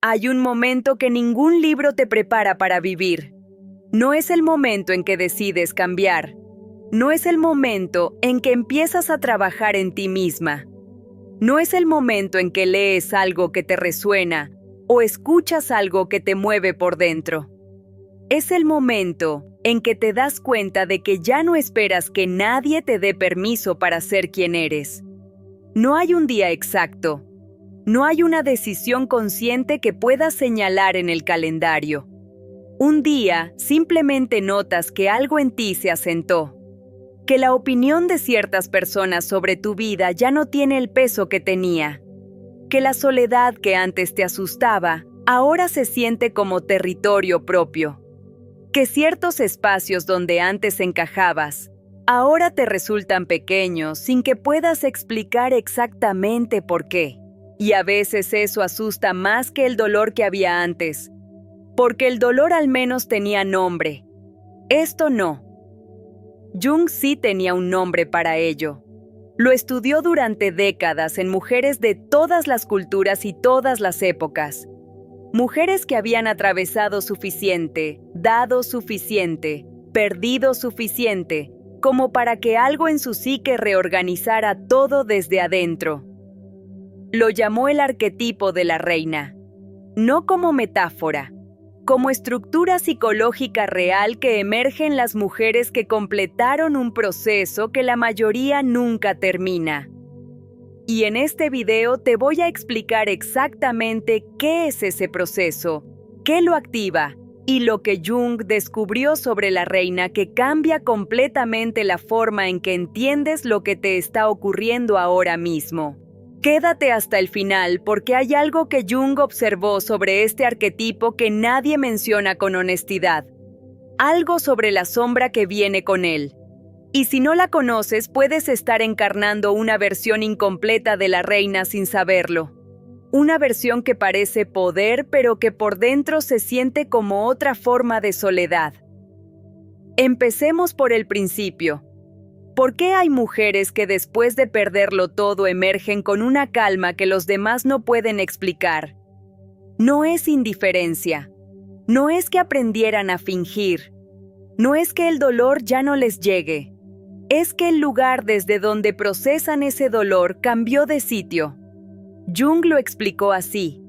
Hay un momento que ningún libro te prepara para vivir. No es el momento en que decides cambiar. No es el momento en que empiezas a trabajar en ti misma. No es el momento en que lees algo que te resuena o escuchas algo que te mueve por dentro. Es el momento en que te das cuenta de que ya no esperas que nadie te dé permiso para ser quien eres. No hay un día exacto. No hay una decisión consciente que puedas señalar en el calendario. Un día simplemente notas que algo en ti se asentó, que la opinión de ciertas personas sobre tu vida ya no tiene el peso que tenía, que la soledad que antes te asustaba ahora se siente como territorio propio, que ciertos espacios donde antes encajabas ahora te resultan pequeños sin que puedas explicar exactamente por qué. Y a veces eso asusta más que el dolor que había antes, porque el dolor al menos tenía nombre. Esto no. Jung sí tenía un nombre para ello. Lo estudió durante décadas en mujeres de todas las culturas y todas las épocas. Mujeres que habían atravesado suficiente, dado suficiente, perdido suficiente, como para que algo en su psique reorganizara todo desde adentro. Lo llamó el arquetipo de la reina, no como metáfora, como estructura psicológica real que emerge en las mujeres que completaron un proceso que la mayoría nunca termina. Y en este video te voy a explicar exactamente qué es ese proceso, qué lo activa y lo que Jung descubrió sobre la reina que cambia completamente la forma en que entiendes lo que te está ocurriendo ahora mismo. Quédate hasta el final porque hay algo que Jung observó sobre este arquetipo que nadie menciona con honestidad. Algo sobre la sombra que viene con él. Y si no la conoces, puedes estar encarnando una versión incompleta de la reina sin saberlo. Una versión que parece poder, pero que por dentro se siente como otra forma de soledad. Empecemos por el principio. ¿Por qué hay mujeres que después de perderlo todo emergen con una calma que los demás no pueden explicar? No es indiferencia. No es que aprendieran a fingir. No es que el dolor ya no les llegue. Es que el lugar desde donde procesan ese dolor cambió de sitio. Jung lo explicó así.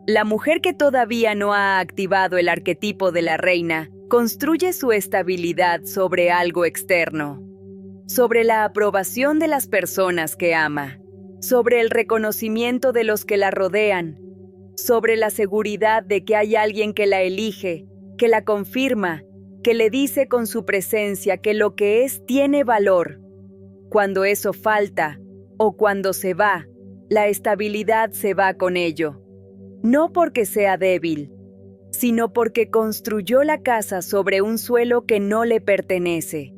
La mujer que todavía no ha activado el arquetipo de la reina construye su estabilidad sobre algo externo. Sobre la aprobación de las personas que ama, sobre el reconocimiento de los que la rodean, sobre la seguridad de que hay alguien que la elige, que la confirma, que le dice con su presencia que lo que es tiene valor. Cuando eso falta, o cuando se va, la estabilidad se va con ello. No porque sea débil, sino porque construyó la casa sobre un suelo que no le pertenece.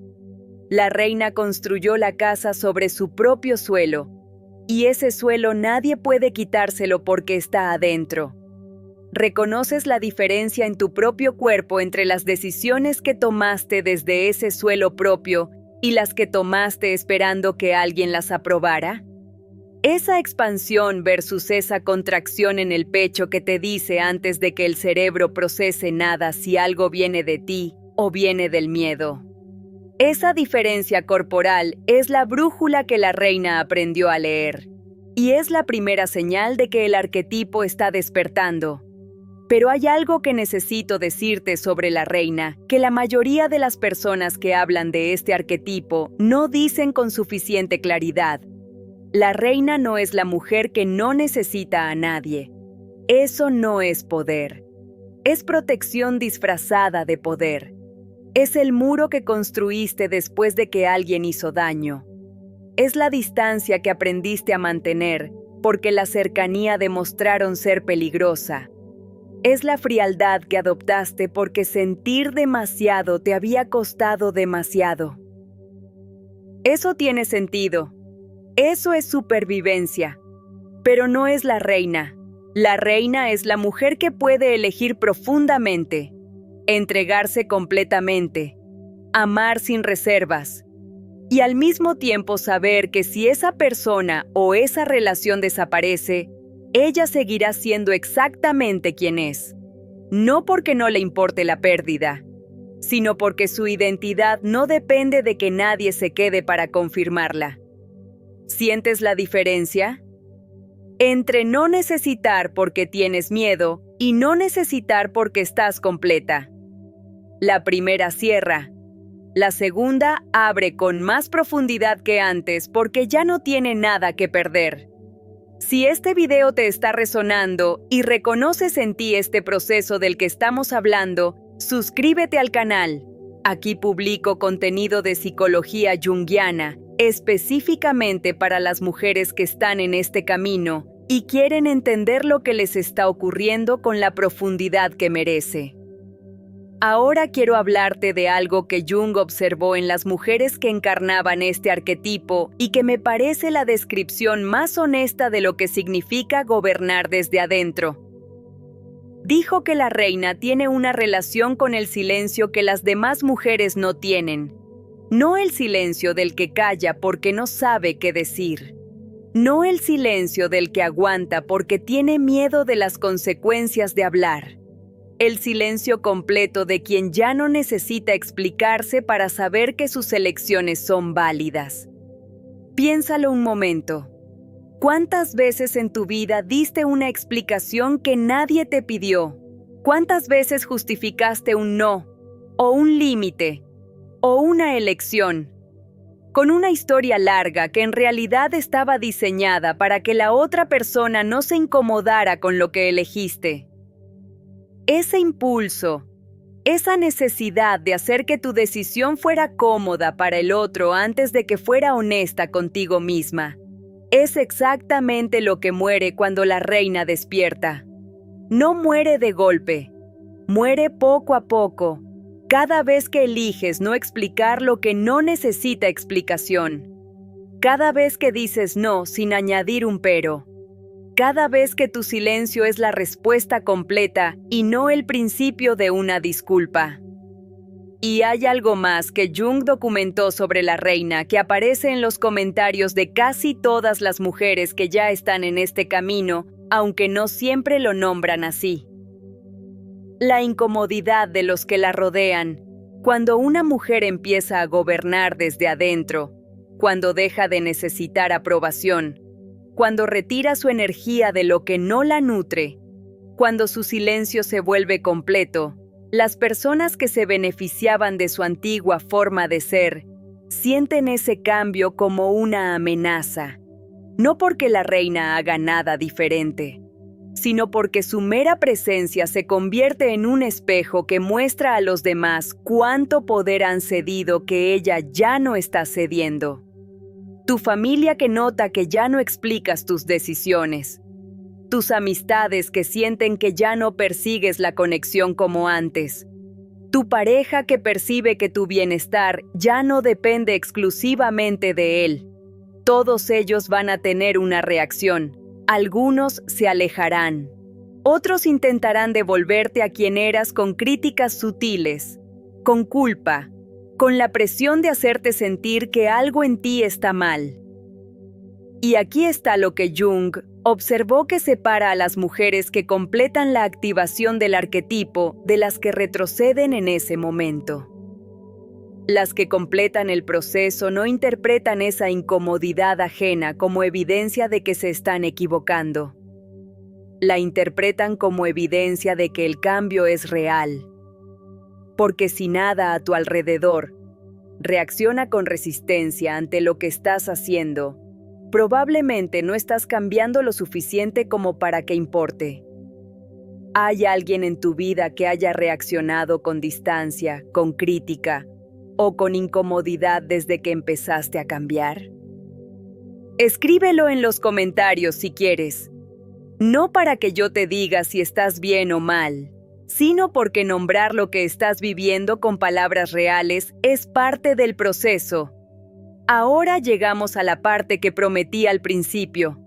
La reina construyó la casa sobre su propio suelo, y ese suelo nadie puede quitárselo porque está adentro. ¿Reconoces la diferencia en tu propio cuerpo entre las decisiones que tomaste desde ese suelo propio y las que tomaste esperando que alguien las aprobara? Esa expansión versus esa contracción en el pecho que te dice antes de que el cerebro procese nada si algo viene de ti o viene del miedo. Esa diferencia corporal es la brújula que la reina aprendió a leer, y es la primera señal de que el arquetipo está despertando. Pero hay algo que necesito decirte sobre la reina, que la mayoría de las personas que hablan de este arquetipo no dicen con suficiente claridad. La reina no es la mujer que no necesita a nadie. Eso no es poder. Es protección disfrazada de poder. Es el muro que construiste después de que alguien hizo daño. Es la distancia que aprendiste a mantener porque la cercanía demostraron ser peligrosa. Es la frialdad que adoptaste porque sentir demasiado te había costado demasiado. Eso tiene sentido. Eso es supervivencia. Pero no es la reina. La reina es la mujer que puede elegir profundamente, entregarse completamente, amar sin reservas, y al mismo tiempo saber que si esa persona o esa relación desaparece, ella seguirá siendo exactamente quien es. No porque no le importe la pérdida, sino porque su identidad no depende de que nadie se quede para confirmarla. ¿Sientes la diferencia? Entre no necesitar porque tienes miedo y no necesitar porque estás completa. La primera cierra. La segunda abre con más profundidad que antes porque ya no tiene nada que perder. Si este video te está resonando y reconoces en ti este proceso del que estamos hablando, suscríbete al canal. Aquí publico contenido de psicología junguiana, específicamente para las mujeres que están en este camino y quieren entender lo que les está ocurriendo con la profundidad que merece. Ahora quiero hablarte de algo que Jung observó en las mujeres que encarnaban este arquetipo y que me parece la descripción más honesta de lo que significa gobernar desde adentro. Dijo que la reina tiene una relación con el silencio que las demás mujeres no tienen. No el silencio del que calla porque no sabe qué decir. No el silencio del que aguanta porque tiene miedo de las consecuencias de hablar. El silencio completo de quien ya no necesita explicarse para saber que sus elecciones son válidas. Piénsalo un momento. ¿Cuántas veces en tu vida diste una explicación que nadie te pidió? ¿Cuántas veces justificaste un no, o un límite, o una elección, con una historia larga que en realidad estaba diseñada para que la otra persona no se incomodara con lo que elegiste? Ese impulso, esa necesidad de hacer que tu decisión fuera cómoda para el otro antes de que fuera honesta contigo misma, es exactamente lo que muere cuando la reina despierta. No muere de golpe, muere poco a poco, cada vez que eliges no explicar lo que no necesita explicación, cada vez que dices no sin añadir un pero. Cada vez que tu silencio es la respuesta completa y no el principio de una disculpa. Y hay algo más que Jung documentó sobre la reina que aparece en los comentarios de casi todas las mujeres que ya están en este camino, aunque no siempre lo nombran así. La incomodidad de los que la rodean. Cuando una mujer empieza a gobernar desde adentro, cuando deja de necesitar aprobación, cuando retira su energía de lo que no la nutre, cuando su silencio se vuelve completo, las personas que se beneficiaban de su antigua forma de ser sienten ese cambio como una amenaza, no porque la reina haga nada diferente, sino porque su mera presencia se convierte en un espejo que muestra a los demás cuánto poder han cedido que ella ya no está cediendo. Tu familia que nota que ya no explicas tus decisiones. Tus amistades que sienten que ya no persigues la conexión como antes. Tu pareja que percibe que tu bienestar ya no depende exclusivamente de él. Todos ellos van a tener una reacción. Algunos se alejarán. Otros intentarán devolverte a quien eras con críticas sutiles, con culpa, con la presión de hacerte sentir que algo en ti está mal. Y aquí está lo que Jung observó que separa a las mujeres que completan la activación del arquetipo de las que retroceden en ese momento. Las que completan el proceso no interpretan esa incomodidad ajena como evidencia de que se están equivocando. La interpretan como evidencia de que el cambio es real. Porque si nada a tu alrededor reacciona con resistencia ante lo que estás haciendo, probablemente no estás cambiando lo suficiente como para que importe. ¿Hay alguien en tu vida que haya reaccionado con distancia, con crítica o con incomodidad desde que empezaste a cambiar? Escríbelo en los comentarios si quieres. No para que yo te diga si estás bien o mal, sino porque nombrar lo que estás viviendo con palabras reales es parte del proceso. Ahora llegamos a la parte que prometí al principio,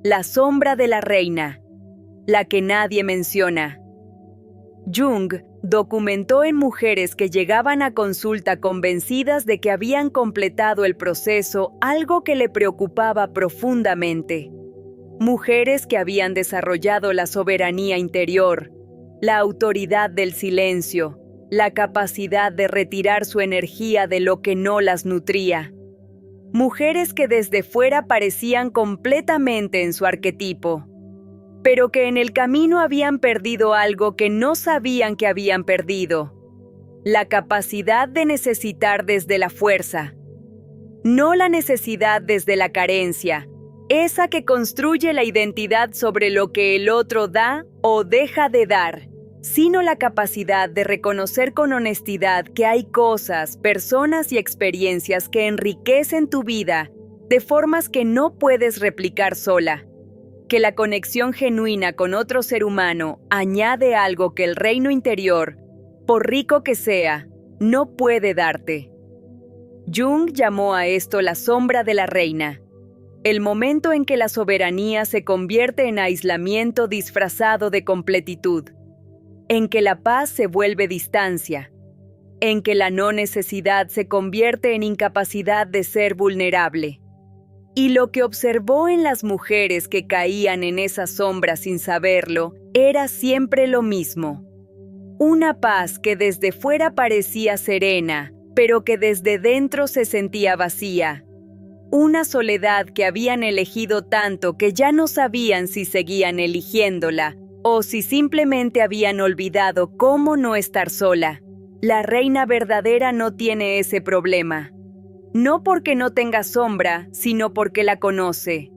la sombra de la reina, la que nadie menciona. Jung documentó en mujeres que llegaban a consulta convencidas de que habían completado el proceso algo que le preocupaba profundamente. mujeres que habían desarrollado la soberanía interior, la autoridad del silencio, la capacidad de retirar su energía de lo que no las nutría. Mujeres que desde fuera parecían completamente en su arquetipo, pero que en el camino habían perdido algo que no sabían que habían perdido: la capacidad de necesitar desde la fuerza. No la necesidad desde la carencia, esa que construye la identidad sobre lo que el otro da o deja de dar, sino la capacidad de reconocer con honestidad que hay cosas, personas y experiencias que enriquecen tu vida de formas que no puedes replicar sola, que la conexión genuina con otro ser humano añade algo que el reino interior, por rico que sea, no puede darte. Jung llamó a esto la sombra de la reina, el momento en que la soberanía se convierte en aislamiento disfrazado de completitud, en que la paz se vuelve distancia, en que la no necesidad se convierte en incapacidad de ser vulnerable. Y lo que observó en las mujeres que caían en esa sombra sin saberlo era siempre lo mismo: una paz que desde fuera parecía serena, pero que desde dentro se sentía vacía. Una soledad que habían elegido tanto que ya no sabían si seguían eligiéndola o si simplemente habían olvidado cómo no estar sola. La reina verdadera no tiene ese problema. No porque no tenga sombra, sino porque la conoce.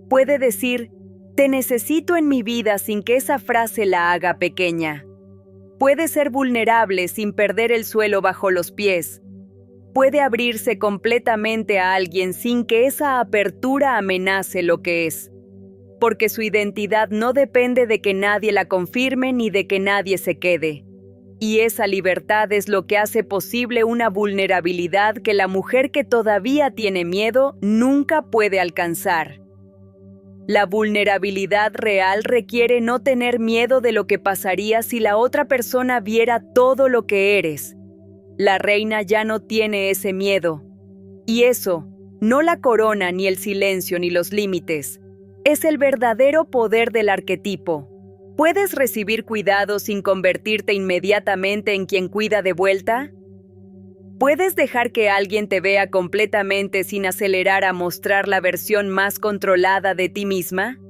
Puede decir: te necesito en mi vida sin que esa frase la haga pequeña. Puede ser vulnerable sin perder el suelo bajo los pies. Puede abrirse completamente a alguien sin que esa apertura amenace lo que es. Porque su identidad no depende de que nadie la confirme ni de que nadie se quede. Y esa libertad es lo que hace posible una vulnerabilidad que la mujer que todavía tiene miedo nunca puede alcanzar. La vulnerabilidad real requiere no tener miedo de lo que pasaría si la otra persona viera todo lo que eres. La reina ya no tiene ese miedo. Y eso, no la corona, ni el silencio, ni los límites, es el verdadero poder del arquetipo. ¿Puedes recibir cuidado sin convertirte inmediatamente en quien cuida de vuelta? ¿Puedes dejar que alguien te vea completamente sin acelerar a mostrar la versión más controlada de ti misma?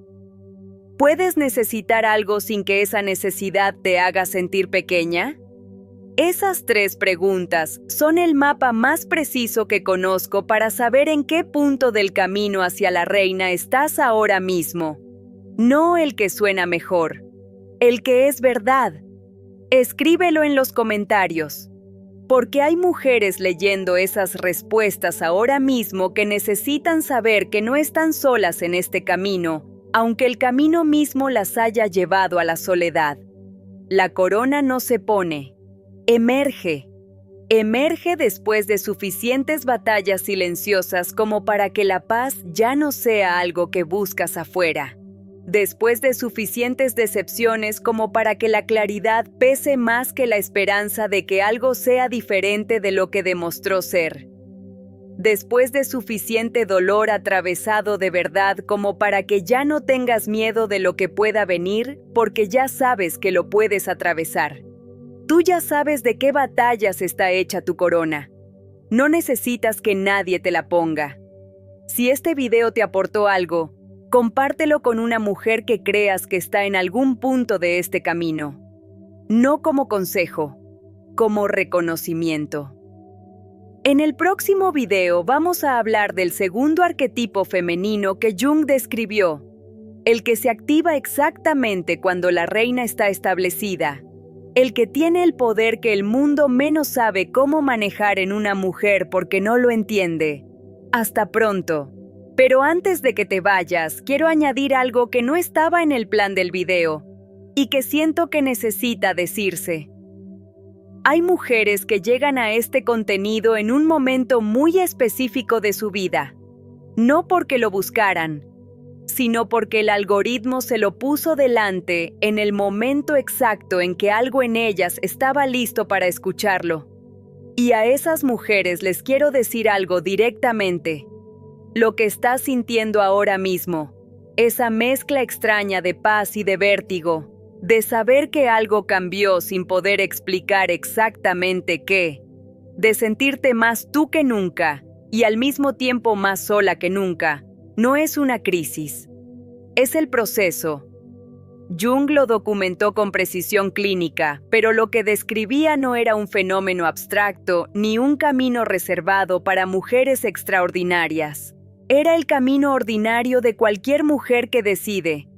¿Puedes necesitar algo sin que esa necesidad te haga sentir pequeña? Esas 3 preguntas son el mapa más preciso que conozco para saber en qué punto del camino hacia la reina estás ahora mismo. No el que suena mejor, el que es verdad. Escríbelo en los comentarios, porque hay mujeres leyendo esas respuestas ahora mismo que necesitan saber que no están solas en este camino, aunque el camino mismo las haya llevado a la soledad. La corona no se pone. Emerge. Emerge después de suficientes batallas silenciosas como para que la paz ya no sea algo que buscas afuera. Después de suficientes decepciones como para que la claridad pese más que la esperanza de que algo sea diferente de lo que demostró ser. Después de suficiente dolor atravesado de verdad como para que ya no tengas miedo de lo que pueda venir, porque ya sabes que lo puedes atravesar. Tú ya sabes de qué batallas está hecha tu corona. No necesitas que nadie te la ponga. Si este video te aportó algo, compártelo con una mujer que creas que está en algún punto de este camino. No como consejo, como reconocimiento. En el próximo video vamos a hablar del segundo arquetipo femenino que Jung describió, el que se activa exactamente cuando la reina está establecida. El que tiene el poder que el mundo menos sabe cómo manejar en una mujer porque no lo entiende. Hasta pronto. Pero antes de que te vayas, quiero añadir algo que no estaba en el plan del video y que siento que necesita decirse. Hay mujeres que llegan a este contenido en un momento muy específico de su vida, no porque lo buscaran, sino porque el algoritmo se lo puso delante en el momento exacto en que algo en ellas estaba listo para escucharlo. Y a esas mujeres les quiero decir algo directamente. Lo que estás sintiendo ahora mismo, esa mezcla extraña de paz y de vértigo, de saber que algo cambió sin poder explicar exactamente qué, de sentirte más tú que nunca y al mismo tiempo más sola que nunca, no es una crisis, es el proceso. Jung lo documentó con precisión clínica, pero lo que describía no era un fenómeno abstracto ni un camino reservado para mujeres extraordinarias. Era el camino ordinario de cualquier mujer que decide,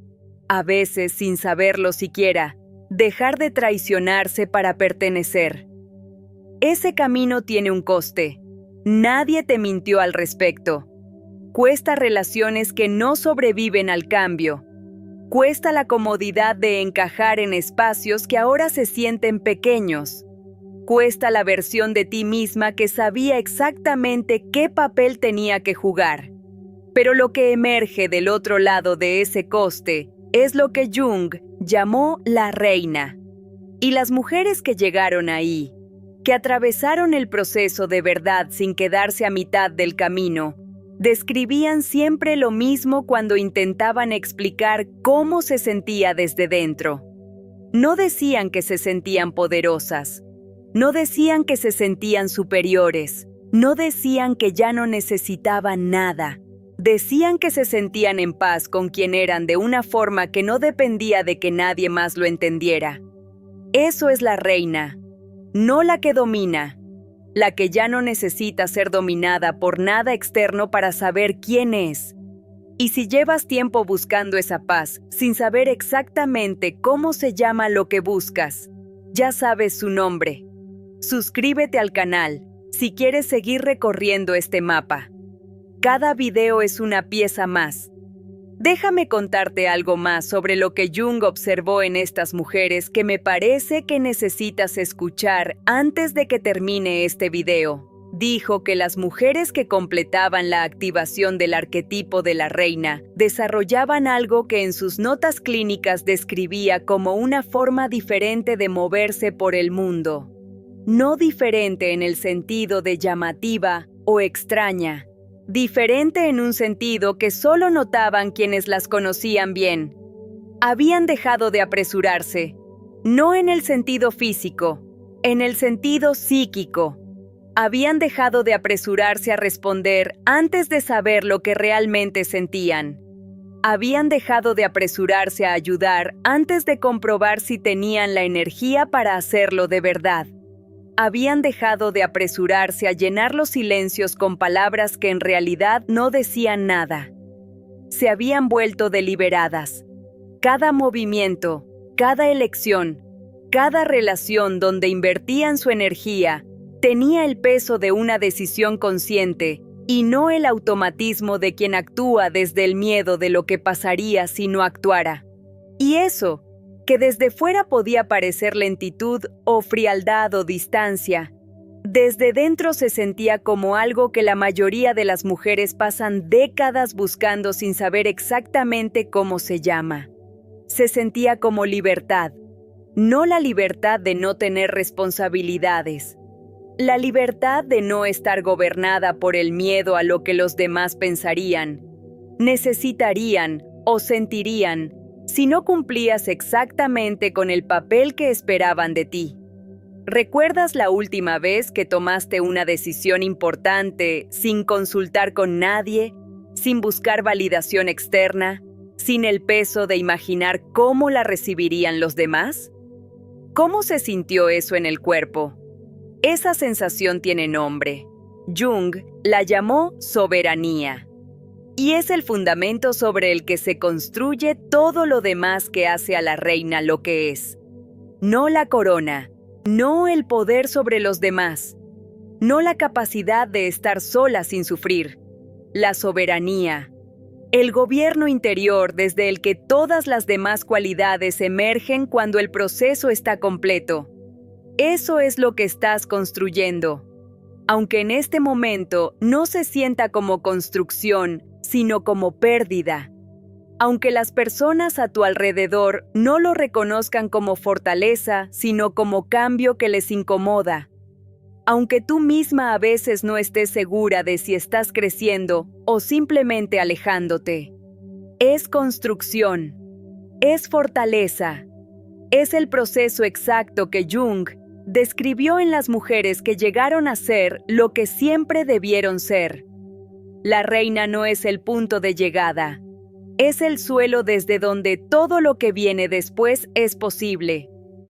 a veces sin saberlo siquiera, dejar de traicionarse para pertenecer. Ese camino tiene un coste. Nadie te mintió al respecto. Cuesta relaciones que no sobreviven al cambio. Cuesta la comodidad de encajar en espacios que ahora se sienten pequeños. Cuesta la versión de ti misma que sabía exactamente qué papel tenía que jugar. Pero lo que emerge del otro lado de ese coste es lo que Jung llamó la reina. Y las mujeres que llegaron ahí, que atravesaron el proceso de verdad sin quedarse a mitad del camino, describían siempre lo mismo cuando intentaban explicar cómo se sentía desde dentro. No decían que se sentían poderosas, no decían que se sentían superiores, no decían que ya no necesitaban nada. Decían que se sentían en paz con quien eran de una forma que no dependía de que nadie más lo entendiera. Eso es la reina, no la que domina, la que ya no necesita ser dominada por nada externo para saber quién es. Y si llevas tiempo buscando esa paz, sin saber exactamente cómo se llama lo que buscas, ya sabes su nombre. Suscríbete al canal si quieres seguir recorriendo este mapa. Cada video es una pieza más. Déjame contarte algo más sobre lo que Jung observó en estas mujeres que me parece que necesitas escuchar antes de que termine este video. Dijo que las mujeres que completaban la activación del arquetipo de la reina desarrollaban algo que en sus notas clínicas describía como una forma diferente de moverse por el mundo. No diferente en el sentido de llamativa o extraña. Diferente en un sentido que solo notaban quienes las conocían bien. Habían dejado de apresurarse, no en el sentido físico, en el sentido psíquico. Habían dejado de apresurarse a responder antes de saber lo que realmente sentían. Habían dejado de apresurarse a ayudar antes de comprobar si tenían la energía para hacerlo de verdad. Habían dejado de apresurarse a llenar los silencios con palabras que en realidad no decían nada. Se habían vuelto deliberadas. Cada movimiento, cada elección, cada relación donde invertían su energía, tenía el peso de una decisión consciente y no el automatismo de quien actúa desde el miedo de lo que pasaría si no actuara. Y eso, que desde fuera podía parecer lentitud o frialdad o distancia, desde dentro se sentía como algo que la mayoría de las mujeres pasan décadas buscando sin saber exactamente cómo se llama. Se sentía como libertad, no la libertad de no tener responsabilidades, la libertad de no estar gobernada por el miedo a lo que los demás pensarían, necesitarían o sentirían si no cumplías exactamente con el papel que esperaban de ti. ¿Recuerdas la última vez que tomaste una decisión importante sin consultar con nadie, sin buscar validación externa, sin el peso de imaginar cómo la recibirían los demás? ¿Cómo se sintió eso en el cuerpo? Esa sensación tiene nombre. Jung la llamó soberanía. Y es el fundamento sobre el que se construye todo lo demás que hace a la reina lo que es. No la corona, no el poder sobre los demás, no la capacidad de estar sola sin sufrir, la soberanía, el gobierno interior desde el que todas las demás cualidades emergen cuando el proceso está completo. Eso es lo que estás construyendo. Aunque en este momento no se sienta como construcción, sino como pérdida. Aunque las personas a tu alrededor no lo reconozcan como fortaleza, sino como cambio que les incomoda. Aunque tú misma a veces no estés segura de si estás creciendo o simplemente alejándote. Es construcción. Es fortaleza. Es el proceso exacto que Jung describió en las mujeres que llegaron a ser lo que siempre debieron ser. La reina no es el punto de llegada. Es el suelo desde donde todo lo que viene después es posible.